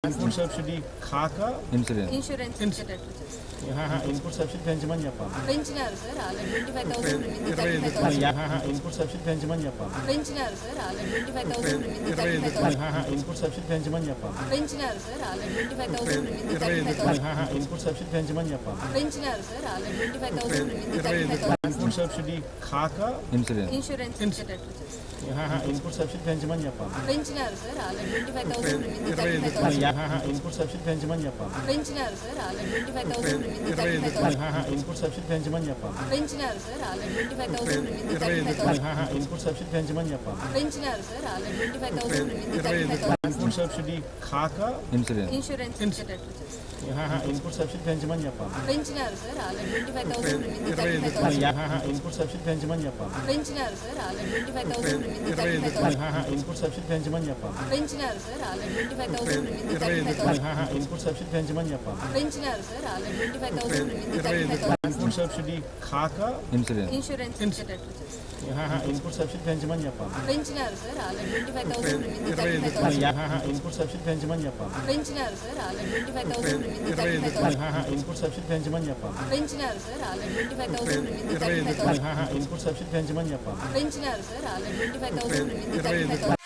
Input subsidy కాక insurance ఇచ్చేటట్లు చేస్తారు. Input subsidy పెంచమని చెప్పాలి. పెంచినారు సార్, ఆల్రెడీ 25,000 ఉండింది 35,000. ఇన్పుట్ సబ్సిడీ పెంచమని చెప్పాలి. పెంచినారు సార్, ఆల్రెడీ 25,000 ఉండింది 35,000. ఇన్పుట్ సబ్సిడీ పెంచమని చెప్పాలి. పెంచినారు సార్, ఆల్రెడీ 25,000 ఉండింది 35,000. ఇన్పుట్ సబ్సిడీ పెంచమని చెప్పాలి. పెంచినారు సార్, ఆల్రెడీ 25,000 ఉండింది 35,000. ఇన్పుట్ సబ్సిడీ కాక ఇన్సూరెన్స్ ఇచ్చేటట్లు చేస్తారు. ఇన్పుట్ సబ్సిడీ పెంచమని చెప్పాలి. పెంచినారు సార్, ఆల్రెడీ 25,000 ఉండింది 35,000. ఇన్పుట్ సబ్సిడీ పెంచమని చెప్పాలి. పెంచినారు సార్, ఆల్రెడీ 25,000 ఉండింది 35,000. ఇన్పుట్ సబ్సిడీ పెంచమని చెప్పాలి. పెంచినారు సార్, ఆల్రెడీ 25,000 ఉండింది 35,000. ఇన్పుట్ సబ్సిడీ పెంచమని చెప్పాలి. పెంచినారు సార్, ఆల్రెడీ 25,000 ఉండింది 35,000. ఇన్పుట్ సబ్సిడీ కాక ఇన్సూరెన్స్ ఇచ్చేటట్లు చేస్తారు. ఇన్పుట్ సబ్సిడీ పెంచమని చెప్పాలి. పెంచినారు సార్, ఆల్రెడీ 25,000 ఉండింది 35,000. ఇన్పుట్ సబ్సిడీ పెంచమని చెప్పాలి. పెంచినారు సార్, ఆల్రెడీ 25,000 ఉండింది 35,000. ఇన్పుట్ సబ్సిడీ పెంచమని చెప్పాలి. పెంచినారు సార్, ఆల్రెడీ 25,000 ఉండింది 35,000. ఇన్పుట్ సబ్సిడీ పెంచమని చెప్పాలి. పెంచినారు సార్, ఆల్రెడీ 25,000 ఉండింది 35,000. ఇన్పుట్ సబ్సిడీ కాక ఇన్సూరెన్స్ ఇచ్చేటట్లు చేస్తారు. ఇన్పుట్ సబ్సిడీ పెంచమని చెప్పాలి. పెంచినారు సార్, ఆల్రెడీ 25,000 ఉండింది 35,000. ఇన్పుట్ సబ్సిడీ పెంచమని చెప్పాలి. పెంచినారు సార్, ఆల్రెడీ 25,000 ఉండింది 35,000. ఇన్పుట్ సబ్సిడీ పెంచమని చెప్పాలి. పెంచినారు సార్, ఆల్రెడీ 25,000 ఉండింది 35,000. ఇన్పుట్ సబ్సిడీ పెంచమని చెప్పాలి. పెంచినారు సార్, ఆల్రెడీ 25,000 ఉండింది 35,000.